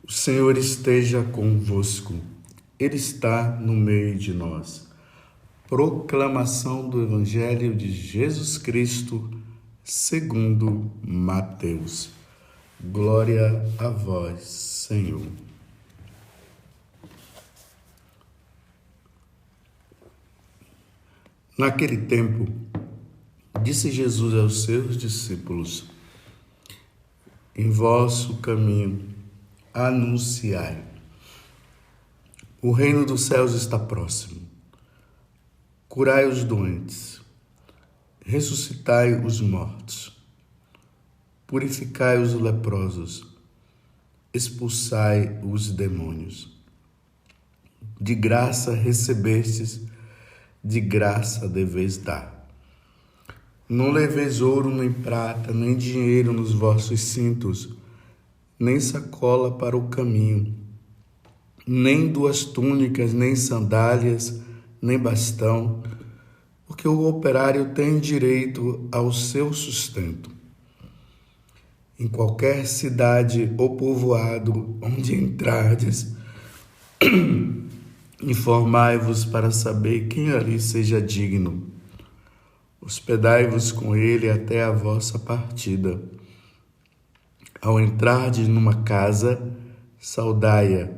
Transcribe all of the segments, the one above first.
O Senhor esteja convosco, Ele está no meio de nós. Proclamação do Evangelho de Jesus Cristo, segundo Mateus. Glória a vós, Senhor. Naquele tempo, disse Jesus aos seus discípulos: em vosso caminho anunciai: o reino dos céus está próximo. Curai os doentes, ressuscitai os mortos, purificai os leprosos, expulsai os demônios. De graça recebestes, de graça deveis dar. Não leveis ouro, nem prata, nem dinheiro nos vossos cintos, nem sacola para o caminho, nem duas túnicas, nem sandálias, nem bastão, porque o operário tem direito ao seu sustento. Em qualquer cidade ou povoado onde entrardes, informai-vos para saber quem ali seja digno. Hospedai-vos com ele até a vossa partida. Ao entrardes numa casa, saudai-a.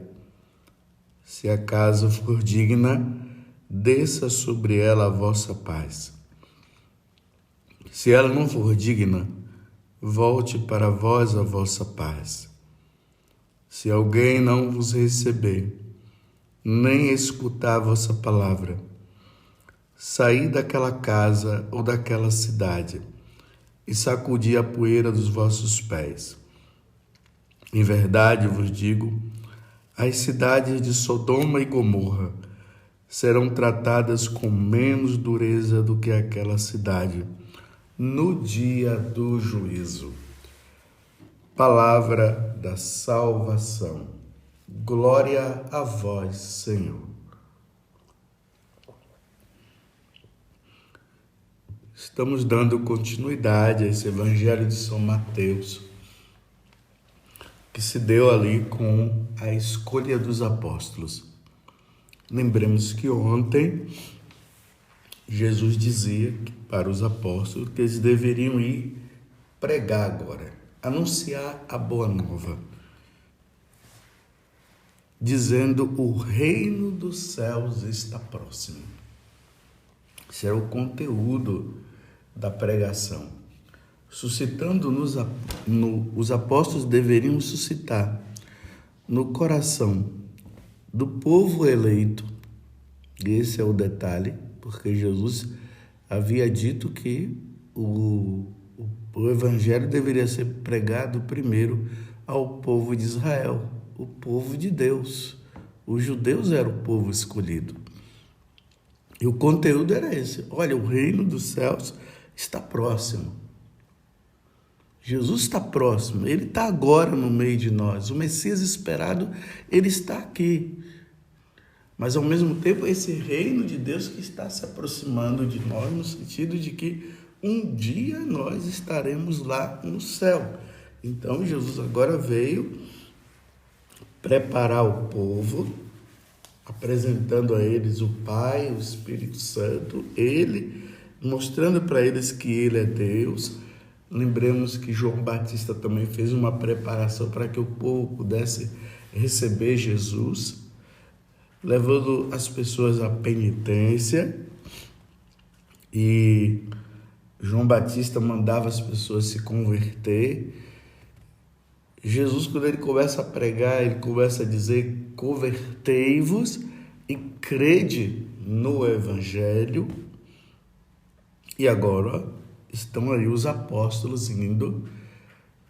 Se a casa for digna, desça sobre ela a vossa paz. Se ela não for digna, volte para vós a vossa paz. Se alguém não vos receber, nem escutar a vossa palavra, saí daquela casa ou daquela cidade e sacudi a poeira dos vossos pés. Em verdade vos digo, as cidades de Sodoma e Gomorra serão tratadas com menos dureza do que aquela cidade no dia do juízo. Palavra da salvação. Glória a vós, Senhor. Estamos dando continuidade a esse Evangelho de São Mateus, que se deu ali com a escolha dos apóstolos. Lembremos que ontem Jesus dizia para os apóstolos que eles deveriam ir pregar agora, anunciar a boa nova, dizendo: o reino dos céus está próximo. Esse era o conteúdo da pregação. Os apóstolos deveriam suscitar no coração do povo eleito, e esse é o detalhe, porque Jesus havia dito que o evangelho deveria ser pregado primeiro ao povo de Israel, o povo de Deus. Os judeus eram o povo escolhido. E o conteúdo era esse: olha, o reino dos céus está próximo. Jesus está próximo, Ele está agora no meio de nós. O Messias esperado, Ele está aqui. Mas, ao mesmo tempo, esse reino de Deus que está se aproximando de nós, no sentido de que um dia nós estaremos lá no céu. Então, Jesus agora veio preparar o povo, apresentando a eles o Pai, o Espírito Santo, Ele, mostrando para eles que Ele é Deus. Lembremos que João Batista também fez uma preparação para que o povo pudesse receber Jesus, levando as pessoas à penitência. E João Batista mandava as pessoas se converter. Jesus, quando ele começa a pregar, ele começa a dizer: convertei-vos e crede no Evangelho. E agora estão aí os apóstolos indo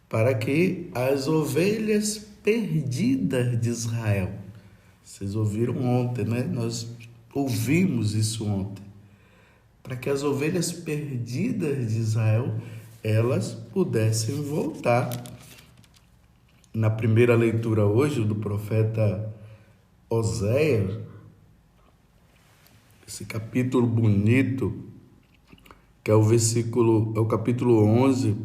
para que as ovelhas perdidas de Israel, vocês ouviram ontem, né? Nós ouvimos isso ontem, para que as ovelhas perdidas de Israel, elas pudessem voltar. Na primeira leitura hoje do profeta Oséias, esse capítulo bonito, que é o capítulo 11,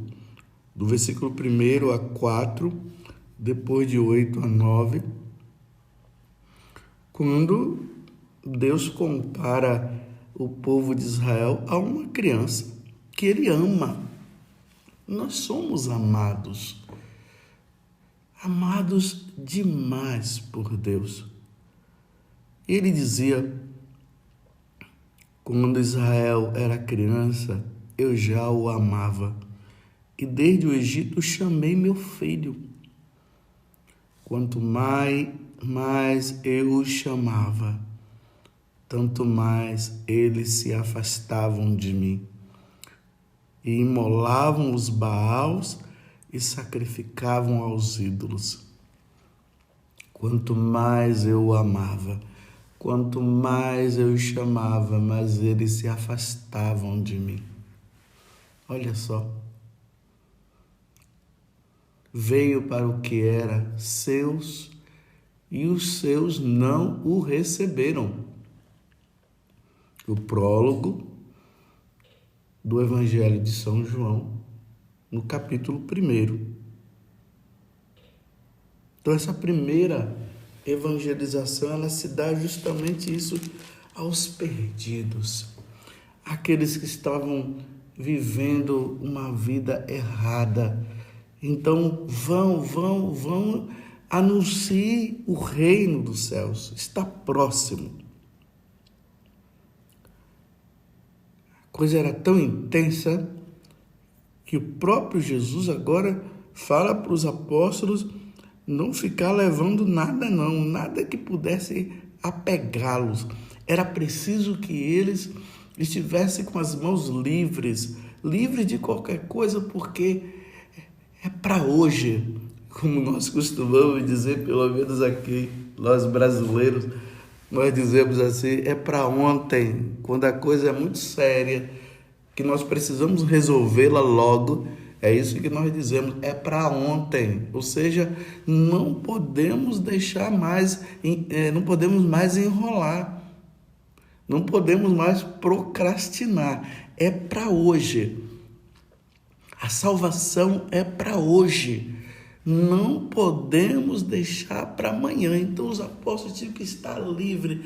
do versículo 1 a 4, depois de 8 a 9, quando Deus compara o povo de Israel a uma criança que ele ama. Nós somos amados demais por Deus. Ele dizia, quando Israel era criança, eu já o amava, e desde o Egito chamei meu filho. Quanto mais eu o chamava, tanto mais eles se afastavam de mim, e imolavam os Baals e sacrificavam aos ídolos. Quanto mais eu o amava, quanto mais eu o chamava, mais eles se afastavam de mim. Olha só. Veio para o que era seus, e os seus não o receberam. O prólogo do Evangelho de São João, no capítulo 1. Então, essa primeira evangelização, ela se dá justamente isso aos perdidos, aqueles que estavam vivendo uma vida errada. Então, vão, anuncie o reino dos céus, está próximo. A coisa era tão intensa que o próprio Jesus agora fala para os apóstolos não ficar levando nada não, nada que pudesse apegá-los. Era preciso que eles estivessem com as mãos livres de qualquer coisa, porque é para hoje, como nós costumamos dizer, pelo menos aqui, nós brasileiros, nós dizemos assim, é para ontem, quando a coisa é muito séria, que nós precisamos resolvê-la logo. É isso que nós dizemos, é para ontem, ou seja, não podemos deixar mais, não podemos mais enrolar, não podemos mais procrastinar, é para hoje. A salvação é para hoje, não podemos deixar para amanhã. Então os apóstolos tinham que estar livre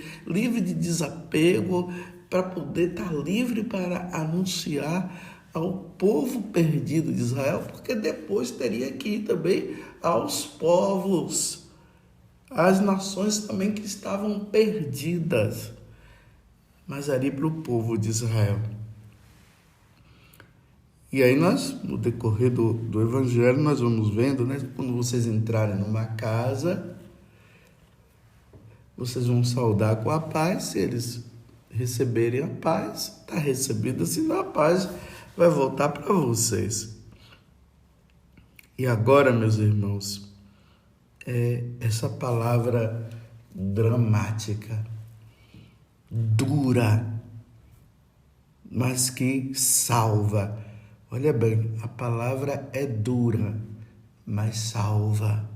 de desapego, para poder estar livre para anunciar ao povo perdido de Israel, porque depois teria que ir também aos povos, às nações também que estavam perdidas, mas ali para o povo de Israel. E aí nós, no decorrer do Evangelho, nós vamos vendo, né? Quando vocês entrarem numa casa, vocês vão saudar com a paz. Se eles receberem a paz, está recebida, senão a paz vai voltar para vocês. E agora, meus irmãos, essa palavra dramática, dura, mas que salva. Olha bem, a palavra é dura, mas salva.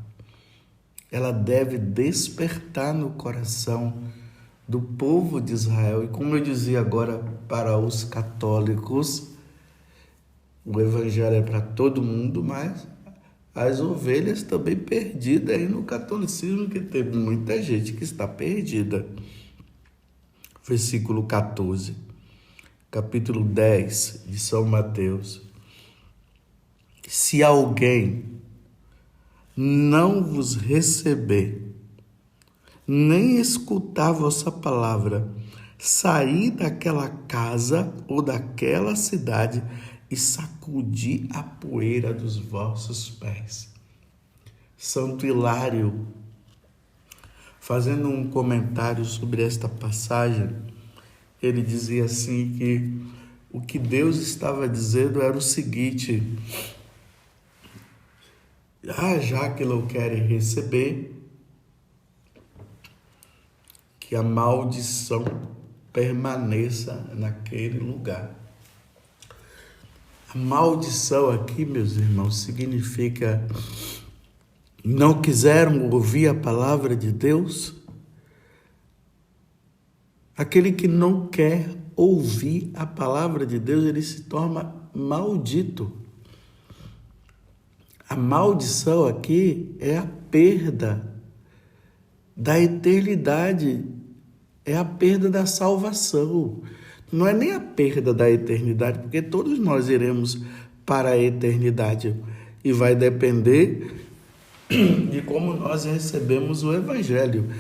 Ela deve despertar no coração do povo de Israel. E como eu dizia agora para os católicos, o evangelho é para todo mundo, mas as ovelhas também perdidas aí no catolicismo, que tem muita gente que está perdida. Versículo 14, capítulo 10 de São Mateus. Se alguém não vos receber, nem escutar vossa palavra, sair daquela casa ou daquela cidade e sacudir a poeira dos vossos pés. Santo Hilário, fazendo um comentário sobre esta passagem, ele dizia assim que o que Deus estava dizendo era o seguinte: já que não querem receber, que a maldição permaneça naquele lugar. A maldição aqui, meus irmãos, significa não quiseram ouvir a palavra de Deus. Aquele que não quer ouvir a palavra de Deus, ele se torna maldito. A maldição aqui é a perda da eternidade, é a perda da salvação. Não é nem a perda da eternidade, porque todos nós iremos para a eternidade e vai depender de como nós recebemos o Evangelho.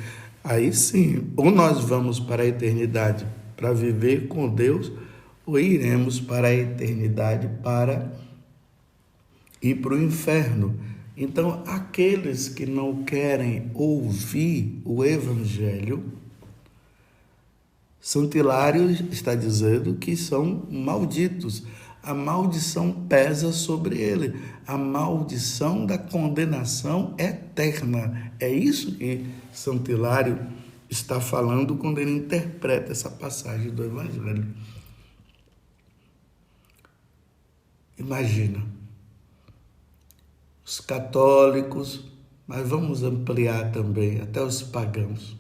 Aí sim, ou nós vamos para a eternidade para viver com Deus, ou iremos para a eternidade para ir para o inferno. Então, aqueles que não querem ouvir o Evangelho, Santo Hilário está dizendo que são malditos. A maldição pesa sobre ele. A maldição da condenação eterna. É isso que Santo Hilário está falando quando ele interpreta essa passagem do Evangelho. Imagina, os católicos, mas vamos ampliar também até os pagãos,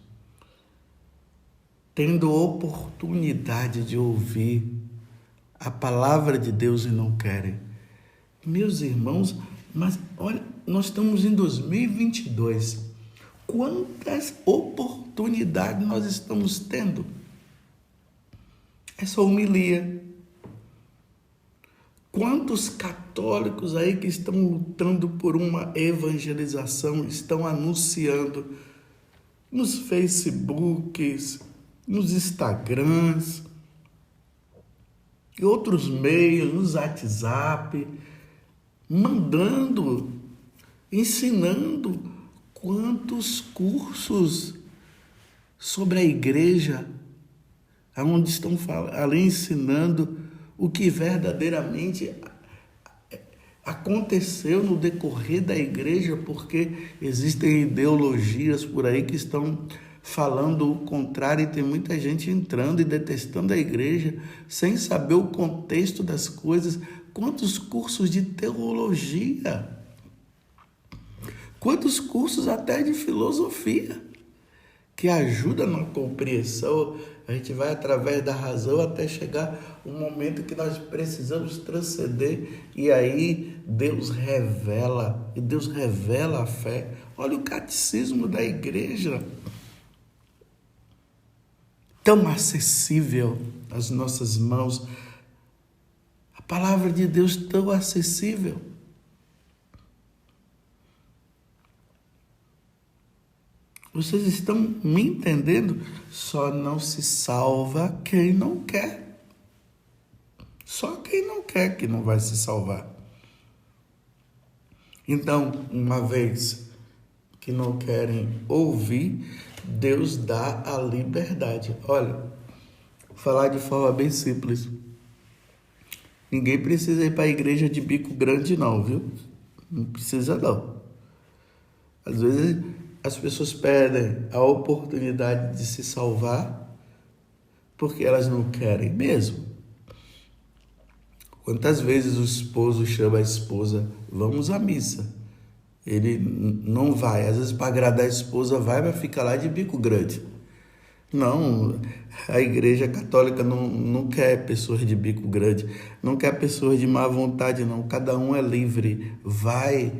tendo oportunidade de ouvir a palavra de Deus e não querem. Meus irmãos, mas olha, nós estamos em 2022. Quantas oportunidades nós estamos tendo? Essa homilia. Quantos católicos aí que estão lutando por uma evangelização, estão anunciando nos Facebooks, nos Instagrams e outros meios, nos WhatsApp, mandando, ensinando quantos cursos sobre a igreja, onde estão ali ensinando o que verdadeiramente aconteceu no decorrer da igreja, porque existem ideologias por aí que estão falando o contrário e tem muita gente entrando e detestando a igreja sem saber o contexto das coisas. Quantos cursos de teologia, quantos cursos até de filosofia que ajudam na compreensão. A gente vai através da razão até chegar um momento que nós precisamos transcender e aí Deus revela, e Deus revela a fé. Olha o catecismo da igreja, tão acessível às nossas mãos, a palavra de Deus tão acessível. Vocês estão me entendendo? Só não se salva quem não quer. Só quem não quer que não vai se salvar. Então, uma vez que não querem ouvir, Deus dá a liberdade. Olha, vou falar de forma bem simples. Ninguém precisa ir para a igreja de bico grande não, viu? Não precisa não. Às vezes as pessoas perdem a oportunidade de se salvar porque elas não querem mesmo. Quantas vezes o esposo chama a esposa, vamos à missa. Ele não vai, às vezes para agradar a esposa vai, mas fica lá de bico grande. Não, a igreja católica não quer pessoas de bico grande, não quer pessoas de má vontade não, cada um é livre, vai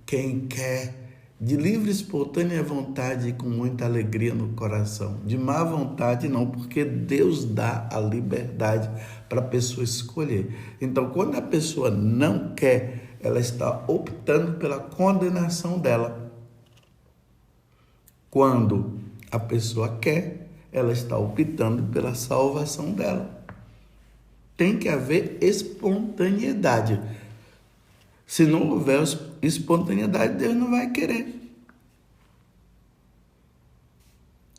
quem quer, de livre, espontânea vontade e com muita alegria no coração. De má vontade não, porque Deus dá a liberdade para a pessoa escolher. Então, quando a pessoa não quer, ela está optando pela condenação dela. Quando a pessoa quer, ela está optando pela salvação dela. Tem que haver espontaneidade. Se não houver espontaneidade, Deus não vai querer.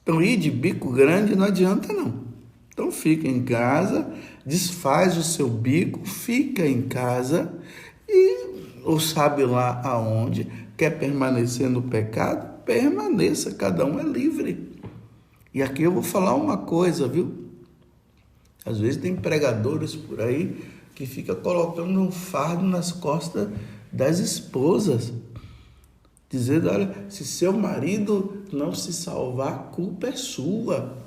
Então, ir de bico grande não adianta não. Então, fica em casa, desfaz o seu bico, fica em casa ou sabe lá aonde, quer permanecer no pecado, permaneça, cada um é livre. E aqui eu vou falar uma coisa, viu? Às vezes tem pregadores por aí que fica colocando um fardo nas costas das esposas, dizendo, olha, se seu marido não se salvar, a culpa é sua.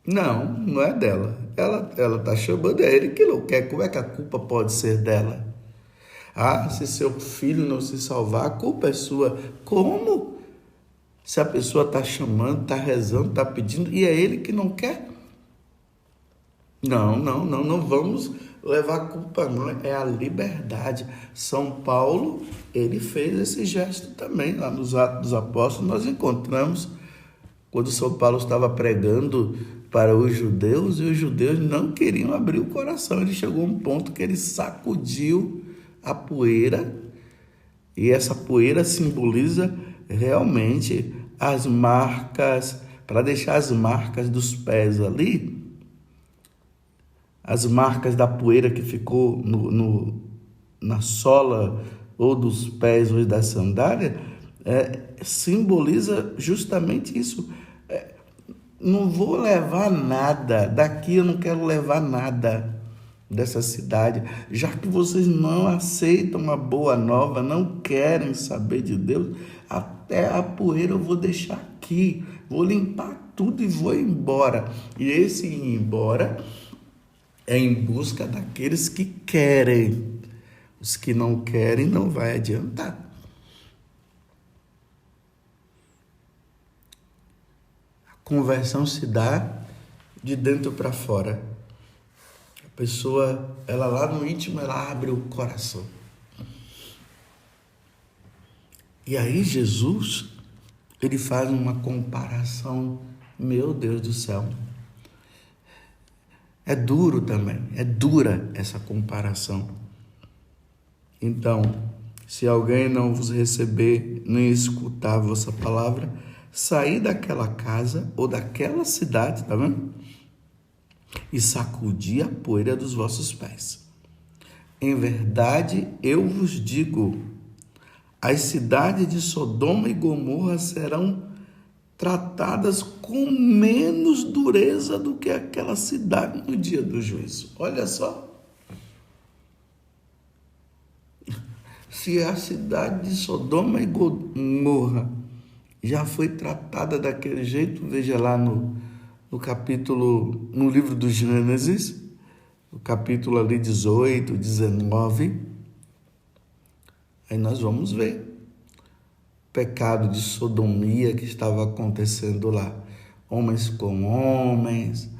Não, não é dela. Ela está chamando ele que não quer. Como é que a culpa pode ser dela? Ah, se seu filho não se salvar, a culpa é sua. Como? Se a pessoa está chamando, está rezando, está pedindo, e é ele que não quer? Não vamos levar a culpa, não. É a liberdade. São Paulo, ele fez esse gesto também. Lá nos Atos dos Apóstolos, nós encontramos quando São Paulo estava pregando para os judeus, e os judeus não queriam abrir o coração. Ele chegou a um ponto que ele sacudiu a poeira, e essa poeira simboliza realmente as marcas, para deixar as marcas dos pés ali, as marcas da poeira que ficou na sola ou dos pés ou da sandália, simboliza justamente isso. Não vou levar nada, daqui eu não quero levar nada dessa cidade, já que vocês não aceitam a boa nova, não querem saber de Deus, até a poeira eu vou deixar aqui, vou limpar tudo e vou embora. E esse ir embora é em busca daqueles que querem. Os que não querem não vai adiantar. A conversão se dá de dentro para fora. A pessoa, ela lá no íntimo, ela abre o coração. E aí Jesus, ele faz uma comparação, meu Deus do céu. É duro também, é dura essa comparação. Então, se alguém não vos receber, nem escutar a vossa palavra, saí daquela casa ou daquela cidade, tá vendo? E sacudi a poeira dos vossos pés. Em verdade, eu vos digo, as cidades de Sodoma e Gomorra serão tratadas com menos dureza do que aquela cidade no dia do juízo. Olha só. Se a cidade de Sodoma e Gomorra já foi tratada daquele jeito, veja lá no capítulo, no livro do Gênesis, no capítulo ali 18, 19, aí nós vamos ver o pecado de sodomia que estava acontecendo lá. Homens com homens,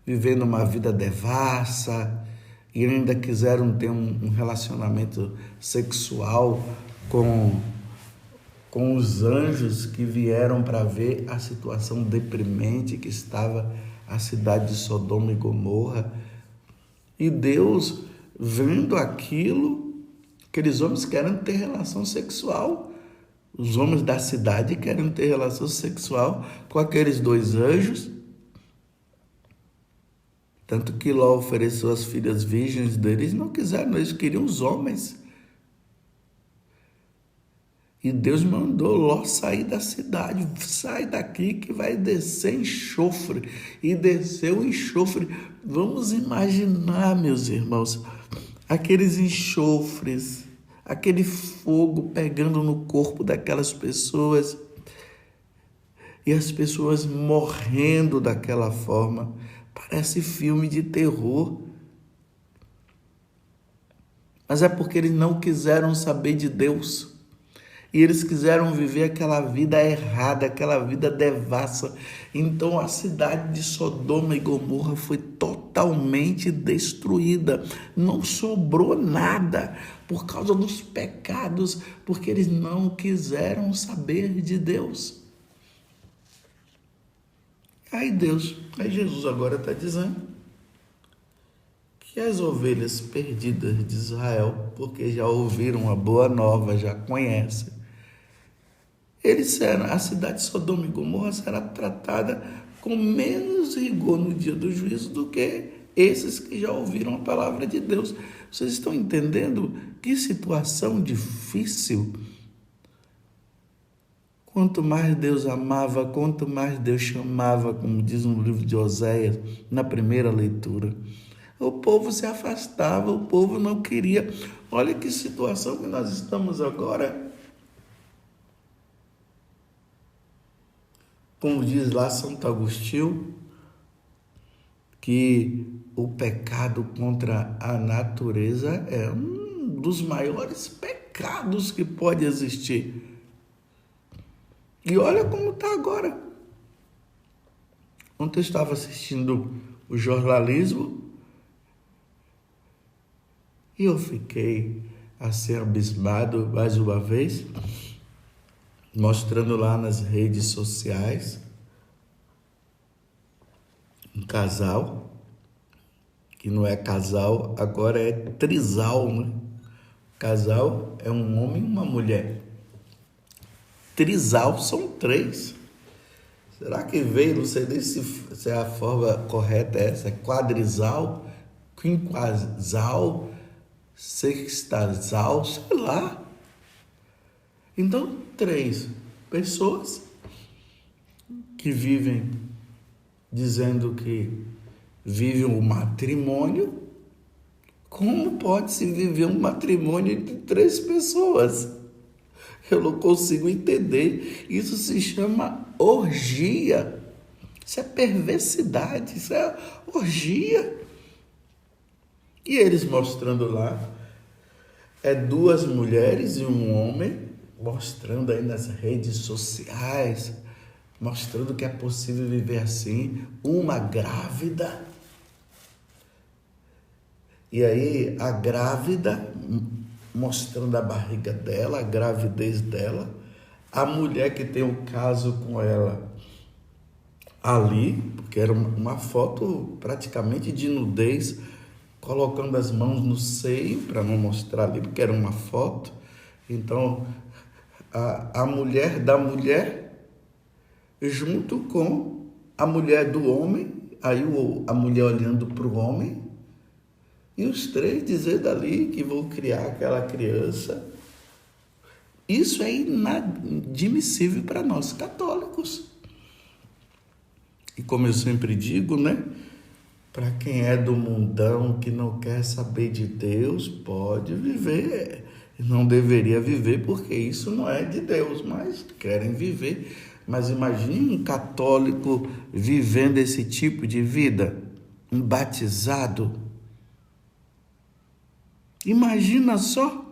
vivendo uma vida devassa, e ainda quiseram ter um relacionamento sexual com os anjos que vieram para ver a situação deprimente que estava a cidade de Sodoma e Gomorra. E Deus, vendo aquilo, aqueles homens querem ter relação sexual. Os homens da cidade querem ter relação sexual com aqueles dois anjos. Tanto que Ló ofereceu as filhas virgens deles, não quiseram, eles queriam os homens. E Deus mandou Ló sair da cidade, sai daqui que vai descer enxofre. E desceu enxofre. Vamos imaginar, meus irmãos, aqueles enxofres, aquele fogo pegando no corpo daquelas pessoas, e as pessoas morrendo daquela forma. Parece filme de terror. Mas é porque eles não quiseram saber de Deus. E eles quiseram viver aquela vida errada, aquela vida devassa. Então a cidade de Sodoma e Gomorra foi totalmente destruída. Não sobrou nada por causa dos pecados, porque eles não quiseram saber de Deus. Aí Jesus agora está dizendo que as ovelhas perdidas de Israel, porque já ouviram a boa nova, já conhecem, a cidade de Sodoma e Gomorra será tratada com menos rigor no dia do juízo do que esses que já ouviram a palavra de Deus. Vocês estão entendendo que situação difícil? Quanto mais Deus amava, quanto mais Deus chamava, como diz no livro de Oséias, na primeira leitura, o povo se afastava, o povo não queria. Olha que situação que nós estamos agora. Como diz lá Santo Agostinho, que o pecado contra a natureza é um dos maiores pecados que pode existir. E olha como está agora. Ontem eu estava assistindo o jornalismo e eu fiquei assim abismado mais uma vez, mostrando lá nas redes sociais um casal, que não é casal, agora é trisal, né? Casal é um homem e uma mulher. Trisal são 3. Será que veio? Não sei nem se a forma correta é essa. É quadrisal, quinquasal, sextasal, sei lá. Então, 3 pessoas que vivem dizendo que vivem um matrimônio. Como pode-se viver um matrimônio entre 3 pessoas? Eu não consigo entender. Isso se chama orgia. Isso é perversidade, isso é orgia. E eles mostrando lá, 2 mulheres e um homem, mostrando aí nas redes sociais, mostrando que é possível viver assim, uma grávida. E aí a grávida mostrando a barriga dela, a gravidez dela, a mulher que tem um caso com ela ali, porque era uma foto praticamente de nudez, colocando as mãos no seio para não mostrar ali, porque era uma foto. Então, a mulher da mulher junto com a mulher do homem, aí a mulher olhando para o homem, e os 3 dizendo ali que vão criar aquela criança. Isso é inadmissível para nós católicos. E como eu sempre digo, né? Para quem é do mundão, que não quer saber de Deus, pode viver. Não deveria viver porque isso não é de Deus, mas querem viver. Mas imagine um católico vivendo esse tipo de vida, um batizado. Imagina só,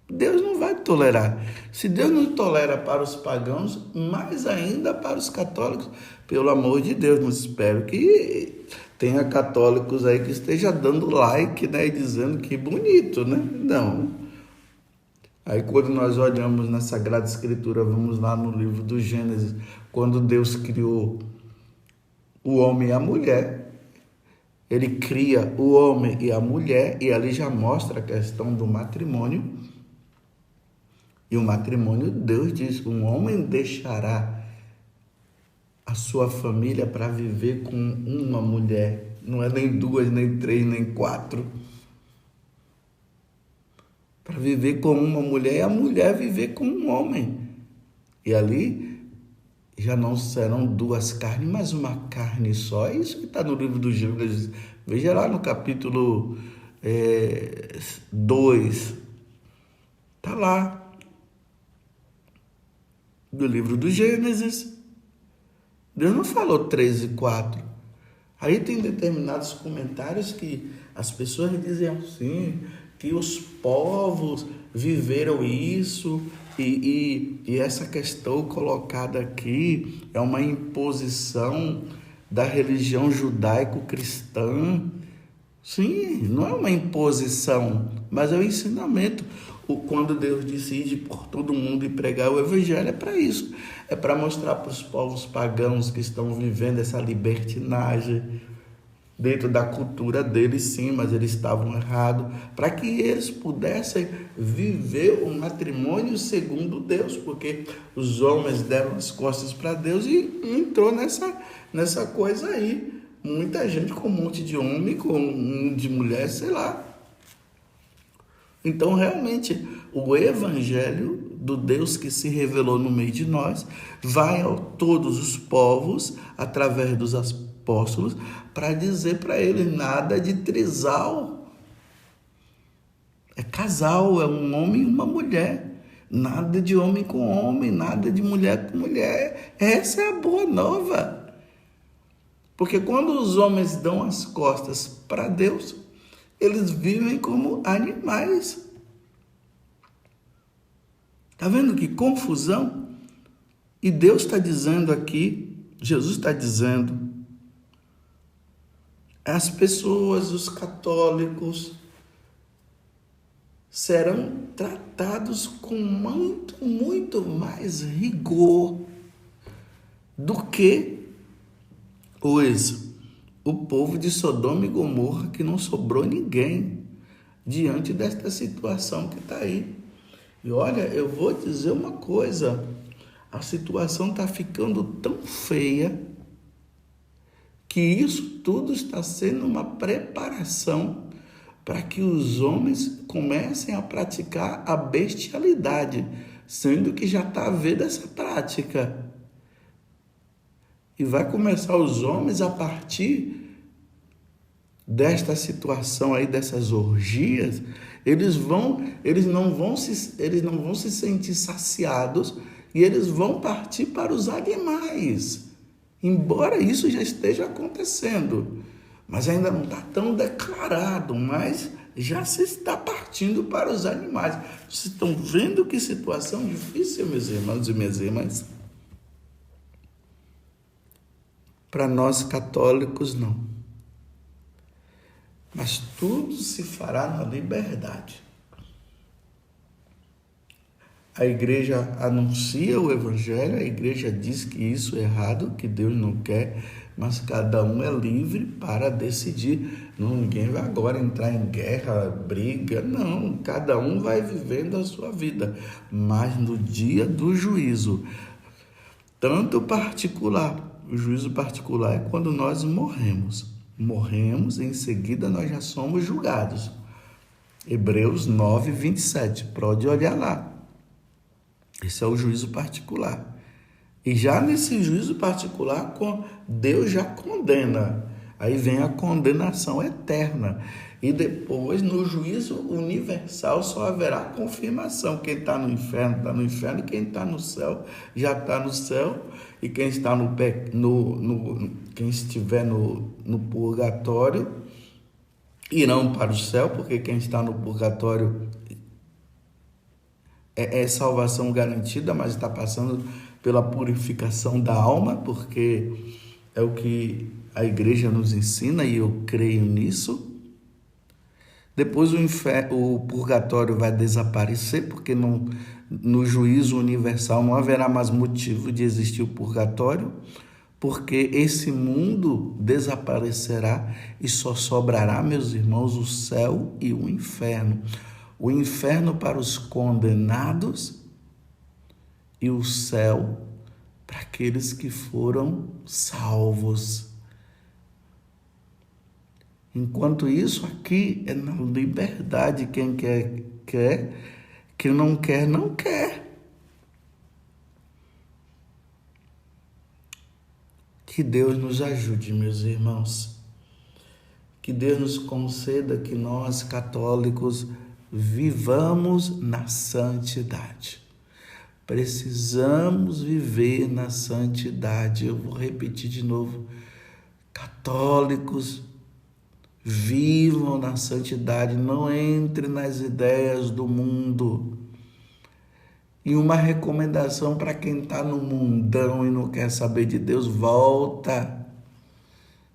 Deus não vai tolerar. Se Deus não tolera para os pagãos, mais ainda para os católicos, pelo amor de Deus, não espero que tenha católicos aí que esteja dando like, né, e dizendo que bonito, né? Não. Aí quando nós olhamos na Sagrada Escritura, vamos lá no livro do Gênesis, quando Deus criou o homem e a mulher, ele cria o homem e a mulher, e ali já mostra a questão do matrimônio. E o matrimônio, Deus diz, um homem deixará a sua família para viver com uma mulher. Não é nem 2, nem 3, nem 4. Para viver com uma mulher e a mulher viver com um homem. E ali já não serão 2 carnes, mas uma carne só. É isso que está no livro do Gênesis. Veja lá no capítulo 2. Está lá. Do livro do Gênesis. Deus não falou 3 e 4. Aí tem determinados comentários que as pessoas dizem assim, que os povos viveram isso, e essa questão colocada aqui é uma imposição da religião judaico-cristã. Sim, não é uma imposição, mas é um ensinamento. Quando Deus disse ir por todo mundo e pregar o evangelho, é para isso. É para mostrar para os povos pagãos que estão vivendo essa libertinagem dentro da cultura deles, sim, mas eles estavam errados, para que eles pudessem viver o matrimônio segundo Deus, porque os homens deram as costas para Deus e entrou nessa coisa aí. Muita gente com um monte de homem, com um de mulher, sei lá. Então, realmente, o evangelho do Deus que se revelou no meio de nós vai a todos os povos, através dos apóstolos, para dizer para eles nada de trisal. É casal, é um homem e uma mulher. Nada de homem com homem, nada de mulher com mulher. Essa é a boa nova. Porque quando os homens dão as costas para Deus, eles vivem como animais. Está vendo que confusão? E Deus está dizendo aqui, Jesus está dizendo, as pessoas, os católicos, serão tratados com muito, muito mais rigor do que o povo de Sodoma e Gomorra, que não sobrou ninguém diante desta situação que está aí. E olha, eu vou dizer uma coisa, a situação está ficando tão feia que isso tudo está sendo uma preparação para que os homens comecem a praticar a bestialidade, sendo que já está havendo essa prática. E vai começar os homens a partir desta situação aí, dessas orgias, eles não vão se sentir saciados e eles vão partir para os animais. Embora isso já esteja acontecendo, mas ainda não está tão declarado, mas já se está partindo para os animais. Vocês estão vendo que situação difícil, meus irmãos e minhas irmãs? Para nós católicos, não. Mas tudo se fará na liberdade. A igreja anuncia o evangelho, a igreja diz que isso é errado, que Deus não quer, mas cada um é livre para decidir. Não, ninguém vai agora entrar em guerra, briga, não. Cada um vai vivendo a sua vida. Mas no dia do juízo, tanto particular, o juízo particular é quando nós morremos. Morremos e em seguida nós já somos julgados. Hebreus 9, 27, pode olhar lá. Esse é o juízo particular. E já nesse juízo particular, Deus já condena. Aí vem a condenação eterna. E depois, no juízo universal, só haverá confirmação. Quem está no inferno, quem está no céu, já está no céu. E quem está quem estiver no purgatório, irão para o céu, porque quem está no purgatório é salvação garantida, mas está passando pela purificação da alma, porque é o que a igreja nos ensina e eu creio nisso. Depois o purgatório vai desaparecer, porque no juízo universal não haverá mais motivo de existir o purgatório, porque esse mundo desaparecerá e só sobrará, meus irmãos, o céu e o inferno. O inferno para os condenados e o céu para aqueles que foram salvos. Enquanto isso, aqui é na liberdade. Quem quer, quer. Quem não quer, não quer. Que Deus nos ajude, meus irmãos. Que Deus nos conceda que nós, católicos, vivamos na santidade. Precisamos viver na santidade. Eu vou repetir de novo. Católicos, vivam na santidade. Não entre nas ideias do mundo. E uma recomendação para quem está no mundão e não quer saber de Deus: volta.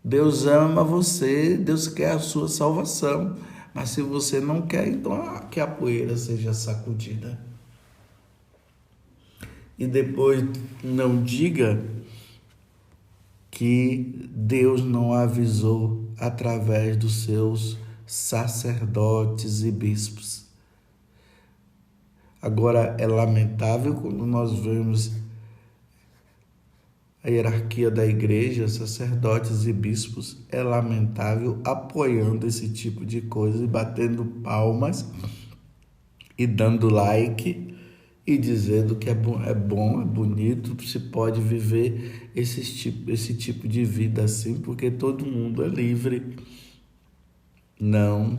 Deus ama você, Deus quer a sua salvação. Mas se você não quer, então que a poeira seja sacudida. E depois não diga que Deus não avisou através dos seus sacerdotes e bispos. Agora, é lamentável quando nós vemos a hierarquia da igreja, sacerdotes e bispos, é lamentável apoiando esse tipo de coisa e batendo palmas e dando like e dizendo que é bom, é bonito, se pode viver esse tipo de vida assim, porque todo mundo é livre. Não.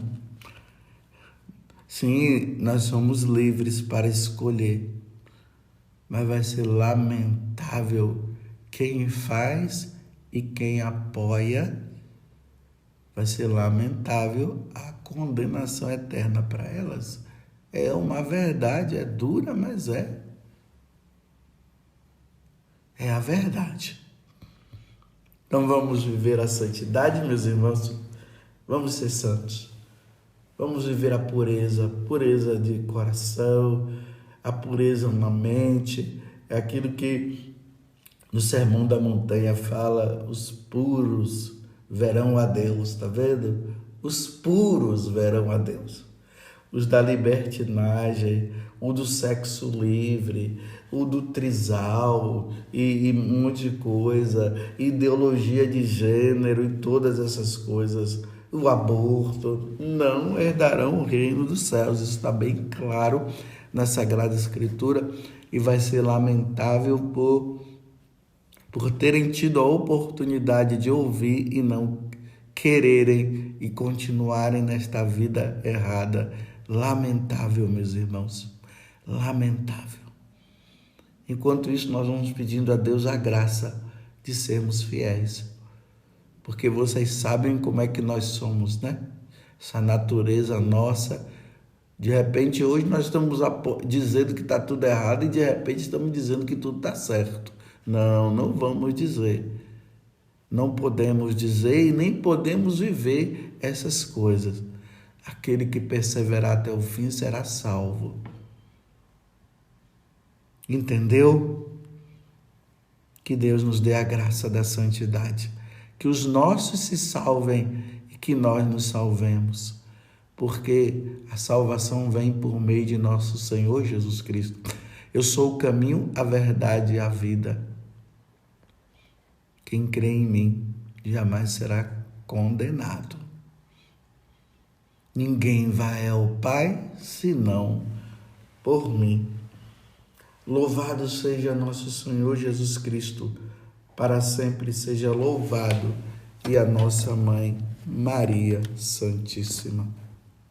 Sim, nós somos livres para escolher, mas vai ser lamentável quem faz e quem apoia. Vai ser lamentável a condenação eterna para elas. É uma verdade, é dura, mas é. É a verdade. Então vamos viver a santidade, meus irmãos. Vamos ser santos. Vamos viver a pureza de coração, a pureza na mente. É aquilo que no Sermão da Montanha fala, os puros verão a Deus, tá vendo? Os puros verão a Deus. Os da libertinagem, o do sexo livre, o do trisal e um monte de coisa, ideologia de gênero e todas essas coisas, o aborto, não herdarão o reino dos céus. Isso está bem claro na Sagrada Escritura e vai ser lamentável por terem tido a oportunidade de ouvir e não quererem e continuarem nesta vida errada. Lamentável, meus irmãos, lamentável. Enquanto isso, nós vamos pedindo a Deus a graça de sermos fiéis, porque vocês sabem como é que nós somos, né? Essa natureza nossa. De repente, hoje nós estamos dizendo que está tudo errado e de repente estamos dizendo que tudo está certo. Não, não vamos dizer. Não podemos dizer e nem podemos viver essas coisas. Aquele que perseverar até o fim será salvo. Entendeu? Que Deus nos dê a graça da santidade. Que os nossos se salvem e que nós nos salvemos. Porque a salvação vem por meio de nosso Senhor Jesus Cristo. Eu sou o caminho, a verdade e a vida. Quem crê em mim jamais será condenado. Ninguém vai ao Pai senão por mim. Louvado seja nosso Senhor Jesus Cristo, para sempre seja louvado, e a nossa Mãe Maria Santíssima.